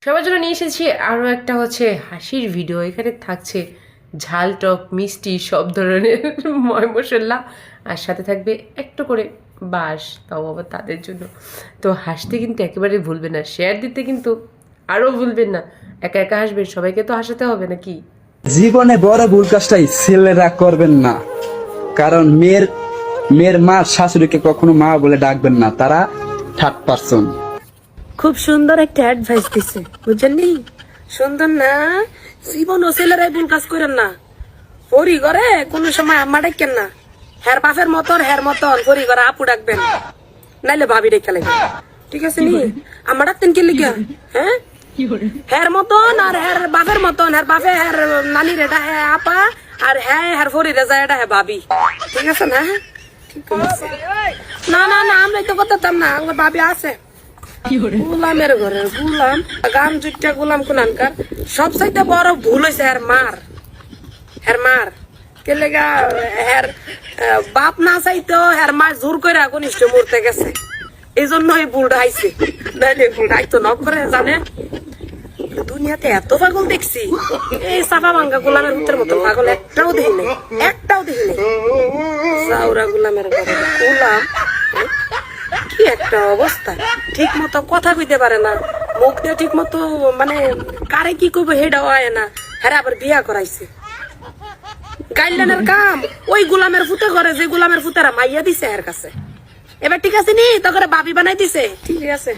সবার জন্য নিয়ে এসেছি আরও একটা হচ্ছে হাসির ভিডিও। এখানে থাকছে ঝাল টক মিষ্টি সব ধরনের ময় মশলা, আর সাথে থাকবে একটু করে বাস, তাও আবার তাদের জন্য। তো হাসতে কিন্তু একেবারে ভুলবেন না, শেয়ার দিতে কিন্তু আরও ভুলবেন না। একা একা হাসবেন, সবাইকে তো হাসাতে হবে নাকি। জীবনে বড় ভুল কাজটাই ছেলেরা করবেন না, কারণ মেয়ের মা শাশুড়িকে কখনো মা বলে ডাকবেন না, তারা থার্ড পারসন। খুব সুন্দর একটা অ্যাডভাইস দিছে, বুঝছেননি? সুন্দর না? জীবন ও ছেলেরাই ভুল কাজ করেন না। পরি করে কোন সময় আম্মা ডাকেন না, হের বাপের মতন হের মতন পরি করে আপু ডাকবেন, নাইলে ভাবি ডেকে লাগবে। ঠিক আছে নি? আম্মা ডাকতেন কি লিখা? হ্যাঁ, হের মতন আর হের বাপের মতন, হের বাপে হের নানি রেডা হ্যাঁ আপা, আর হ্যাঁ হের ফরি রেজা এটা হ্যাঁ ভাবি। ঠিক আছে না? ঠিক আছে। না না না, আমরা তো করতাম না, আমার ভাবি আছে। গোলামের ঘরে গোলাম, গান জুটটা গোলাম কোনানকার। সব চাইতে বড় ভুল হয়েছে হের মার কে লেগা হের বাপ না চাইতো হের মা জোর করে কনিষ্ঠ মরতে গেছে, এই জন্য এই ভুলটা আইছে। নাইলে ভুলটা আইতো নক করে জানে। দুনিয়াতে এত পাগল দেখছি, এই চাপা ভাঙ্গা গোলামের ভিতর মতো পাগল একটাও দেখি নাই, একটাও দেখি নাই। চাউরা গোলামের ঘরে গোলাম, কি একটা অবস্থা! ঠিক মতো কথা কইতে পারে না, মুখ দিয়ে ঠিক মতো মানে কারে কি কইব হেডাও আয় না। হ্যাঁ আবার বিয়া করাইছে, গাইডলাইনের কাম ওই গোলামের ফুতে করে, যে গোলামের ফুতেরা মাইয়া দিছে এর কাছে। এবার ঠিক আছে নি, তো করে বাবি বানাই দিছে। ঠিক আছে।